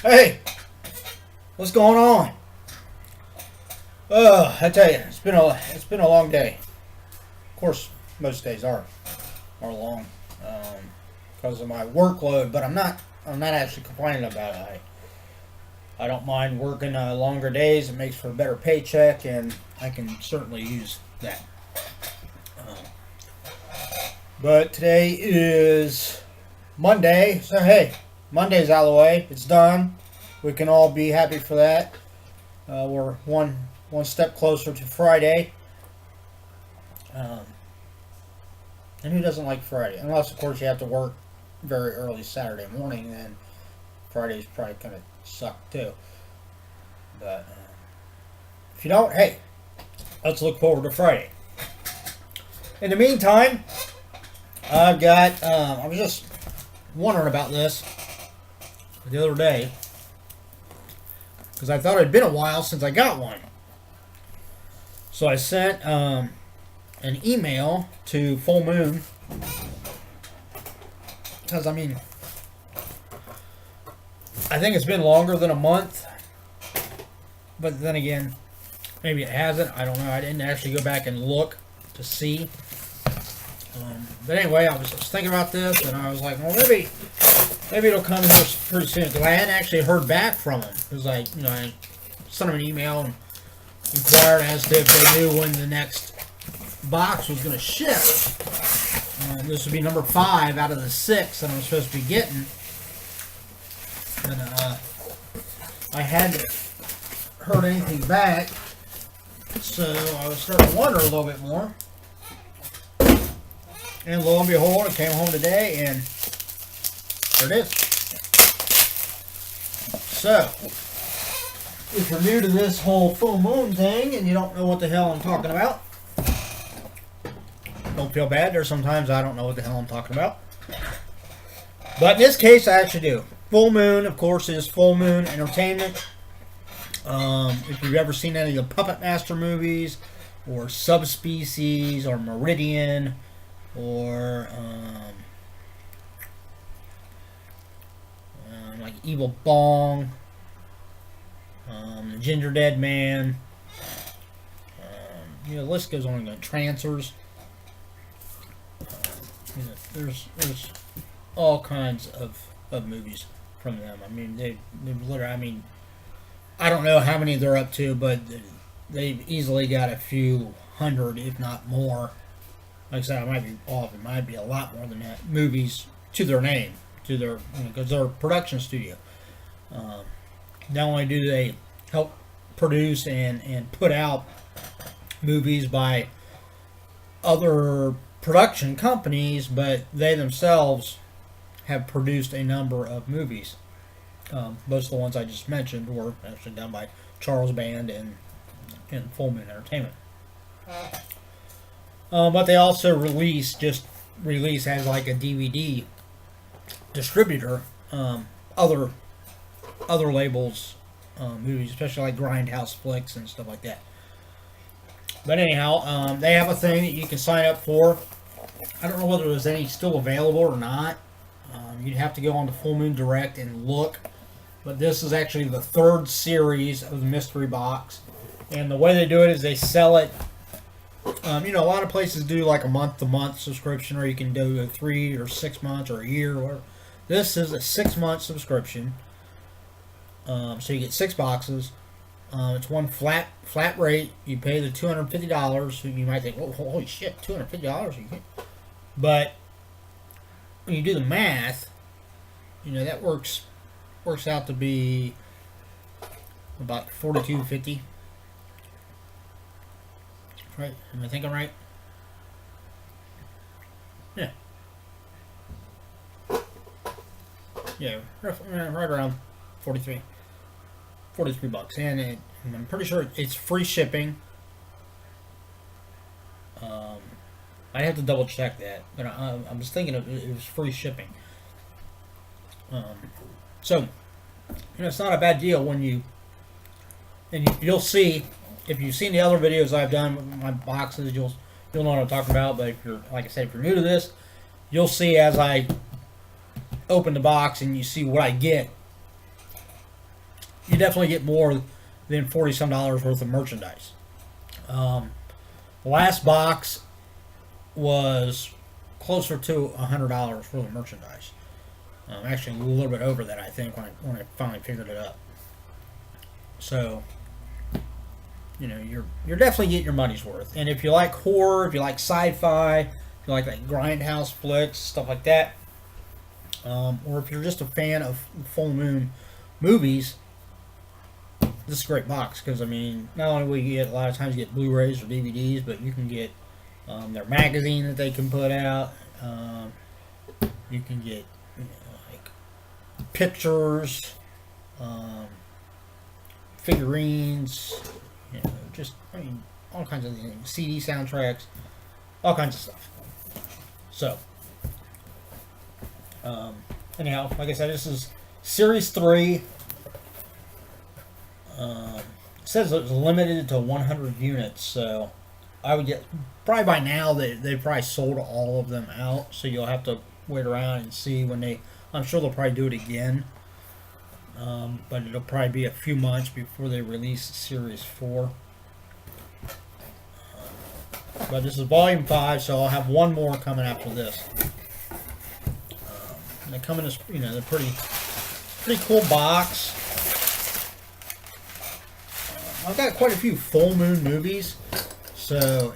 Hey, what's going on? I tell you, it's been a long day. Of course, most days are long because of my workload, but I'm not actually complaining about it. I don't mind working longer days. It makes for a better paycheck, and I can certainly use that. Um, but today is Monday, so hey, Monday's out of the way. It's done. We can all be happy for that. We're one step closer to Friday. Um, and who doesn't like Friday? Unless, of course, you have to work very early Saturday morning, then Friday's probably going to suck too. But if you don't, hey, let's look forward to Friday. In the meantime, I was just wondering about this the other day because I thought it had been a while since I got one. So I sent an email to Full Moon because I think it's been longer than a month, but then again, maybe it hasn't. I don't know. I didn't actually go back and look to see. But anyway, I was thinking about this, and I was like, well, maybe it'll come here pretty soon. Because I hadn't actually heard back from them. It was like, I sent them an email and inquired as to if they knew when the next box was going to ship. This would be number 5 out of the 6 that I'm supposed to be getting. And I hadn't heard anything back, so I was starting to wonder a little bit more. And lo and behold, it came home today, and there it is. So, if you're new to this whole full moon thing and you don't know what the hell I'm talking about, don't feel bad. There's sometimes I don't know what the hell I'm talking about. But in this case, I actually do. Full Moon, of course, is Full Moon Entertainment. If you've ever seen any of the Puppet Master movies, or Subspecies, or Meridian, or like Evil Bong, the Ginger Dead Man, the list goes on. Trancers. There's all kinds of movies from them. They literally. I don't know how many they're up to, but they've easily got a few hundred, if not more. Like I said, I might be off. It might be a lot more than that. Movies to their name, because they're a production studio. Not only do they help produce and put out movies by other production companies, but they themselves have produced a number of movies. Most of the ones I just mentioned were actually done by Charles Band and Full Moon Entertainment. But they also release as like a DVD distributor, other labels, movies, especially like Grindhouse Flicks and stuff like that. But anyhow, they have a thing that you can sign up for. I don't know whether there's any still available or not. You'd have to go on to Full Moon Direct and look. But this is actually the 3rd series of the mystery box. And the way they do it is they sell it. A lot of places do like a month-to-month subscription, or you can do a 3 or 6 months or a year. Or this is a 6-month subscription. So you get 6 boxes. It's one flat rate. You pay the $250. You might think, oh, holy shit, $250? But when you do the math, that works out to be about $42.50. Right? Am I thinking right? Yeah. Yeah, right around 43 bucks, and I'm pretty sure it's free shipping. I'd have to double check that, but I was thinking it was free shipping. So it's not a bad deal you'll see. If you've seen the other videos I've done with my boxes, you'll know what I'm talking about. But if you're new to this, you'll see as I open the box and you see what I get. you definitely get more than $40 some worth of merchandise. The last box was closer to $100 worth of merchandise. Actually, a little bit over that, I think, when I finally figured it up. So, you know, you're definitely getting your money's worth. And if you like horror, if you like sci-fi, if you like grindhouse flicks, stuff like that, or if you're just a fan of full moon movies, this is a great box because, I mean, not only will you get, a lot of times you get Blu-rays or DVDs, but you can get their magazine that they can put out. You can get, you know, like pictures, figurines, you know, just, I mean, all kinds of things. CD soundtracks, all kinds of stuff. So, anyhow, like I said, this is Series 3. It says it was limited to 100 units, so I would get, probably by now they probably sold all of them out, so you'll have to wait around and see when they, I'm sure they'll probably do it again, but it'll probably be a few months before they release Series 4. But this is Volume 5, so I'll have one more coming after this. They come in this, you know, they're pretty cool box. I've got quite a few full moon movies, so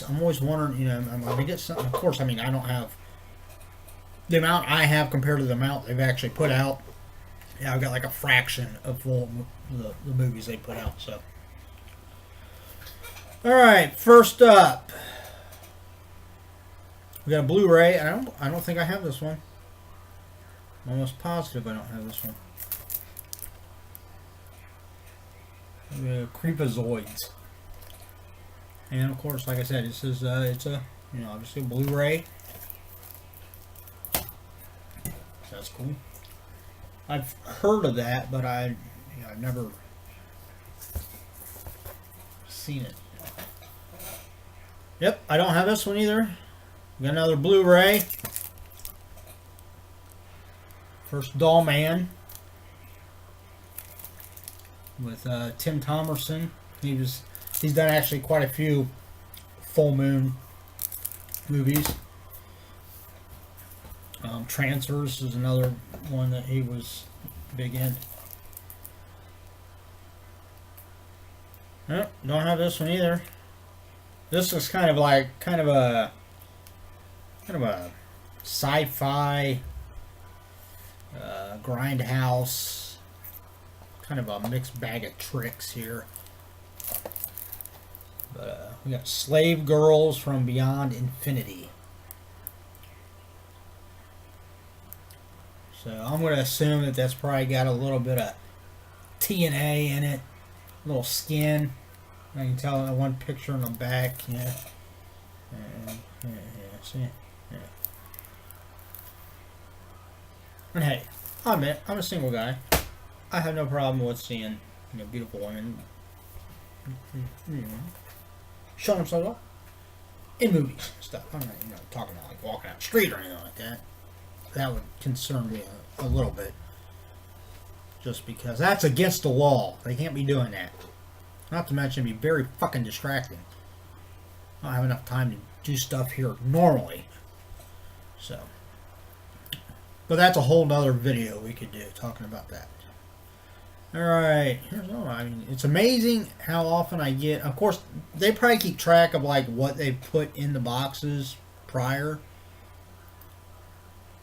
I'm always wondering, you know, I'm going to get something. Of course, I mean, I don't have the amount I have compared to the amount they've actually put out. Yeah, I've got like a fraction of the movies they put out. So, all right, first up, we got a Blu-ray. I don't think I have this one. I'm almost positive I don't have this one. Creepazoids, and of course, like I said, this is it's a, you know, obviously a Blu-ray. That's cool. I've heard of that, but I've never seen it. Yep, I don't have this one either. We got another Blu-ray. First Doll Man with Tim Thomerson. He's done actually quite a few full moon movies. Transfers is another one that he was big in. Nope, don't have this one either. This is kind of a sci-fi grindhouse, kind of a mixed bag of tricks here. But we got Slave Girls from Beyond Infinity. So I'm going to assume that that's probably got a little bit of TNA in it, a little skin. I can tell in one picture on the back. Yeah. See? Yeah. And hey, I'll admit, I'm a single guy. I have no problem with seeing, you know, beautiful women, you know, showing themselves off in movies and stuff. I'm not, you know, talking about like walking out the street or anything like that. That would concern me a little bit. Just because that's against the law. They can't be doing that. Not to mention it'd be very fucking distracting. I don't have enough time to do stuff here normally. So. But that's a whole nother video we could do talking about that. Alright. I mean, it's amazing how often I get. Of course, they probably keep track of like what they put in the boxes prior.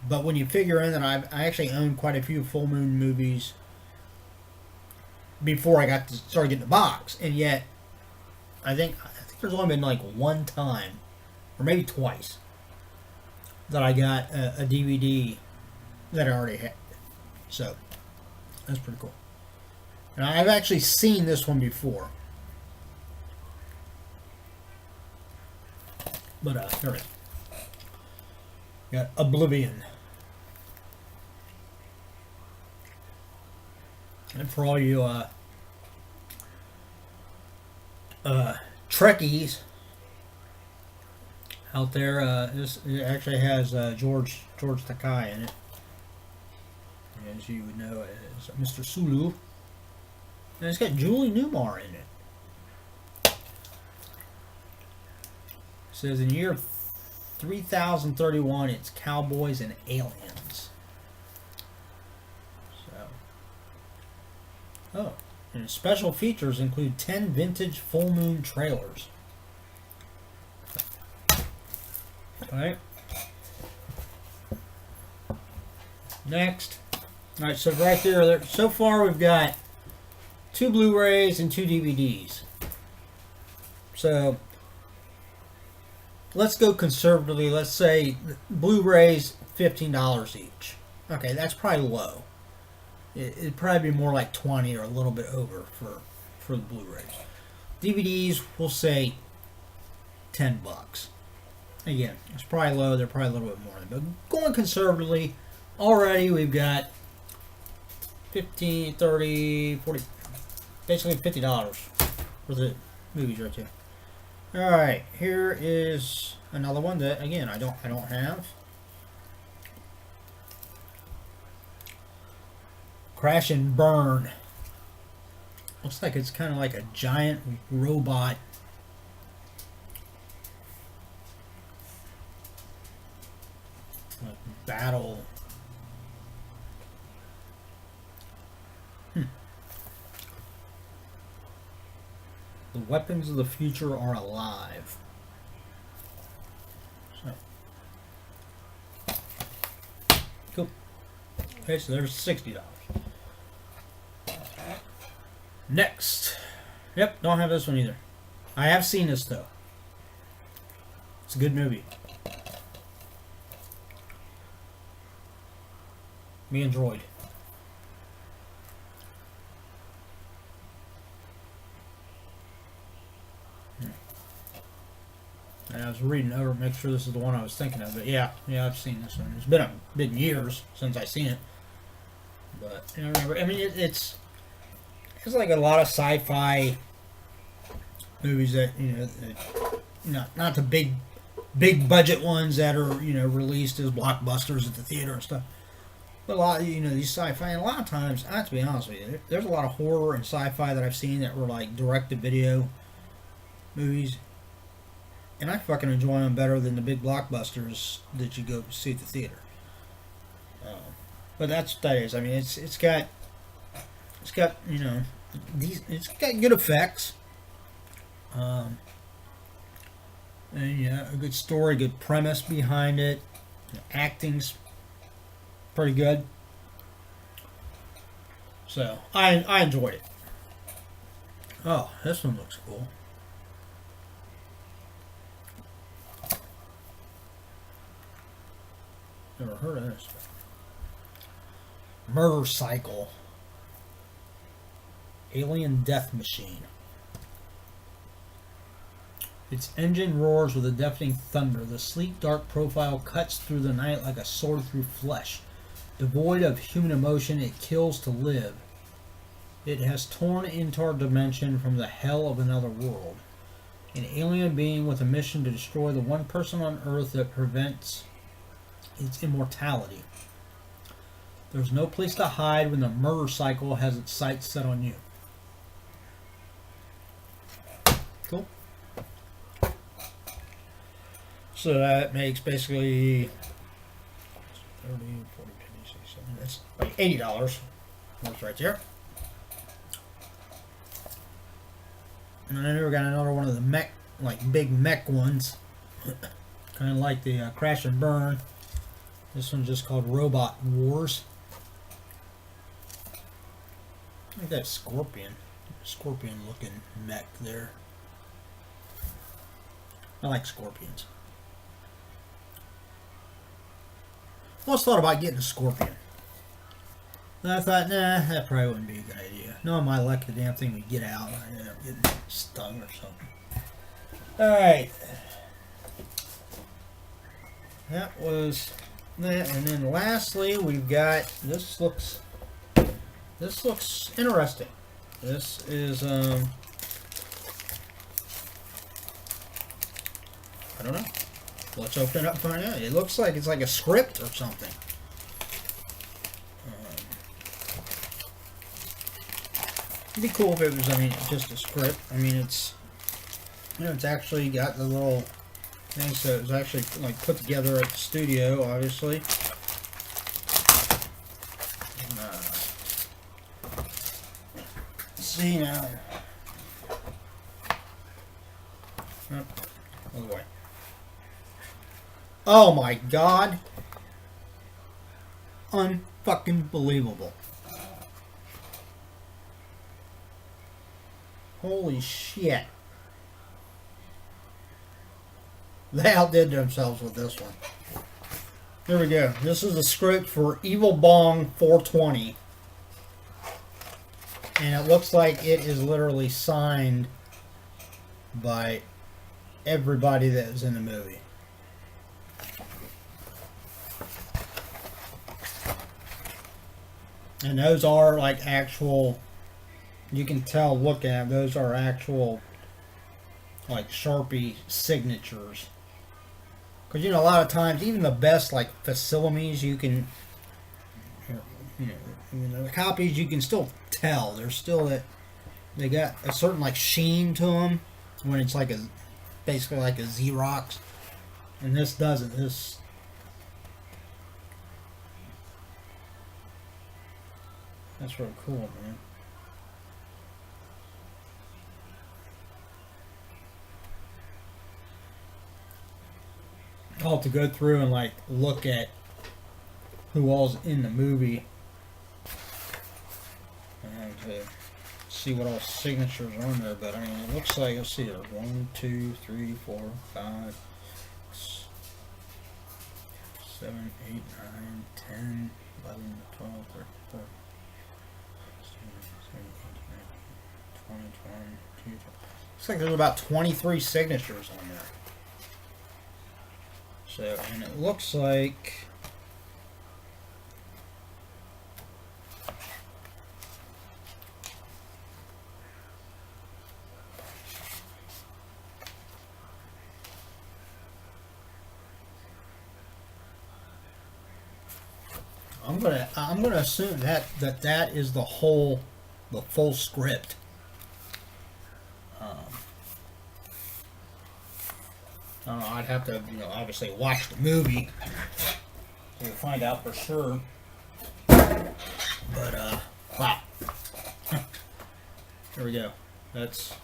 But when you figure in that I actually own quite a few full moon movies before I got to start getting the box, and yet I think there's only been like one time, or maybe twice, that I got a DVD that I already had. So that's pretty cool. And I've actually seen this one before. But here it is. Got Oblivion. And for all you Trekkies out there, it actually has George Takei in it, as you would know as Mr. Sulu. And it's got Julie Newmar in it. It says in year 3031, it's cowboys and aliens. So, oh, and special features include 10 vintage full moon trailers. All right. Next. All right, so right there, so far we've got 2 Blu-rays and 2 DVDs. So let's go conservatively. Let's say Blu-rays $15 each. Okay, that's probably low. It'd probably be more like 20 or a little bit over for the Blu-rays. DVDs, we'll say $10. Again, it's probably low. They're probably a little bit more. But going conservatively, already we've got 15, 30, 40, basically $50 for the movies right there. All right, here is another one that again I don't have. Crash and Burn. Looks like it's kind of like a giant robot. Like battle. The weapons of the future are alive. So. Cool. Okay, so there's $60. Next. Yep, don't have this one either. I have seen this though. It's a good movie. Me and Droid. And I was reading over, make sure this is the one I was thinking of. But yeah, I've seen this one. It's been years since I've seen it. But you know, I mean, it's like a lot of sci-fi movies that not the big budget ones that are released as blockbusters at the theater and stuff. But a lot of, these sci-fi, and a lot of times, I have to be honest with you, there's a lot of horror and sci-fi that I've seen that were like direct-to-video movies. And I fucking enjoy them better than the big blockbusters that you go see at the theater. But that's what that is. I mean, it's got it's got good effects. And a good story, good premise behind it. The acting's pretty good. So I enjoyed it. Oh, this one looks cool. Never heard of this. Murder Cycle. Alien Death Machine. Its engine roars with a deafening thunder. The sleek, dark profile cuts through the night like a sword through flesh. Devoid of human emotion, it kills to live. It has torn into our dimension from the hell of another world. An alien being with a mission to destroy the one person on Earth that prevents its immortality. There's no place to hide when the murder cycle has its sights set on you. Cool. So that makes basically 30, 40, 50, 60, 70. That's like $80. That's right there. And then we got another one of the mech, like big mech ones. Kind of like the Crash and Burn. This one's just called Robot Wars. I think that's Scorpion looking mech there. I like scorpions. I always thought about getting a scorpion. And I thought, nah, that probably wouldn't be a good idea. No, my luck, the damn thing would get out and I end up getting stung or something. Alright. That was that. And then lastly, we've got, this looks interesting. This is, I don't know. Let's open it up and find out. It looks like it's like a script or something. It'd be cool if it was, I mean, just a script. I mean, it's, you know, it's actually got the little thing, so it was actually like put together at the studio, obviously. And, let's see now. Oh, other way. Oh my God! Unfucking believable. Holy shit. They outdid themselves with this one. Here we go. This is the script for Evil Bong 420. And it looks like it is literally signed by everybody that was in the movie. And those are like actual, you can tell looking at those are actual like Sharpie signatures. Because, you know, a lot of times, even the best like facsimiles, you can, you know, the copies, you can still tell. They're still that, they got a certain like sheen to them when it's like a, basically like a Xerox. And this doesn't. This, that's really cool, man. I'll have to go through and like look at who all's in the movie and to see what all signatures are on there. But I mean, it looks like, let's see, there's 1, 2, 3, 4, 5, 7, 8, 9, 10, 11, 12, 13, 14, 17, 18, 19, 20, 22. Looks like there's about 23 signatures on there. So, and it looks like I'm gonna assume that is the full script. I don't know, I'd have to, you know, obviously watch the movie to find out for sure. But, wow. There we go. That's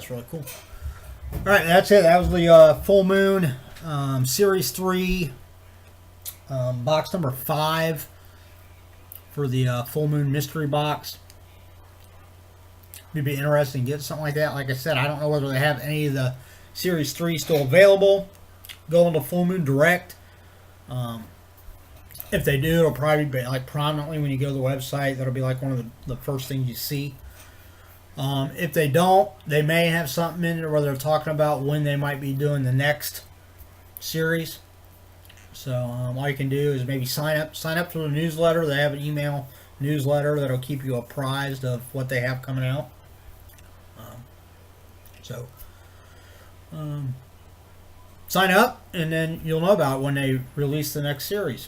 really cool. Alright, that's it. That was the Full Moon Series 3 box number 5 for the Full Moon Mystery Box. It'd be interesting to get something like that. Like I said, I don't know whether they have any of the Series 3 still available. Go into Full Moon Direct. If they do, it'll probably be like prominently when you go to the website. That'll be like one of the first things you see. If they don't, they may have something in there where they're talking about when they might be doing the next series. So all you can do is maybe sign up for the newsletter. They have an email newsletter that'll keep you apprised of what they have coming out. Sign up, and then you'll know about when they release the next series.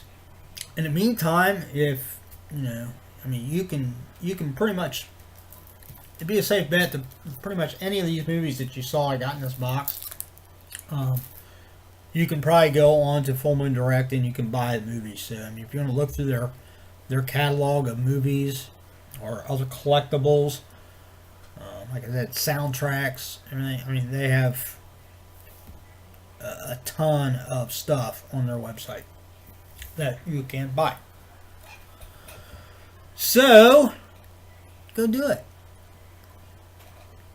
In the meantime, if you know, I mean, you can pretty much, it'd be a safe bet to pretty much any of these movies that you saw I got in this box. You can probably go on to Full Moon Direct and you can buy the movies. So I mean, if you want to look through their catalog of movies or other collectibles, like I said, soundtracks, everything. I mean, they have a ton of stuff on their website that you can buy. So, go do it.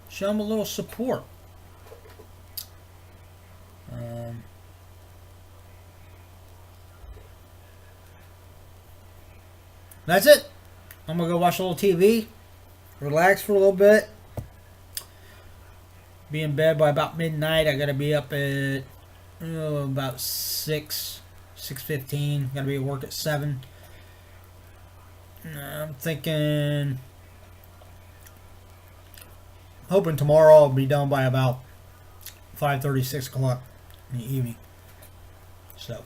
Show them a little support. That's it. I'm going to go watch a little TV, relax for a little bit, be in bed by about midnight. I got to be up at about 6:15. Got to be at work at 7. I'm thinking, hoping tomorrow I'll be done by about 5:30, 6 o'clock in the evening. So,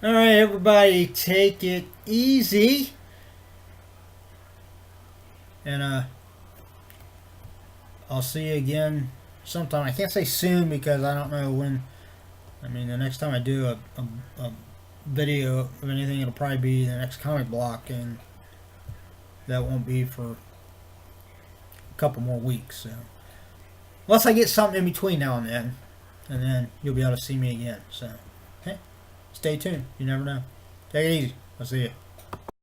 all right, everybody, take it easy. And I'll see you again sometime. I can't say soon because I don't know when. I mean, the next time I do a video of anything, it'll probably be the next comic block, and that won't be for a couple more weeks. So, unless I get something in between now and then you'll be able to see me again. So, okay, stay tuned. You never know. Take it easy. I'll see you.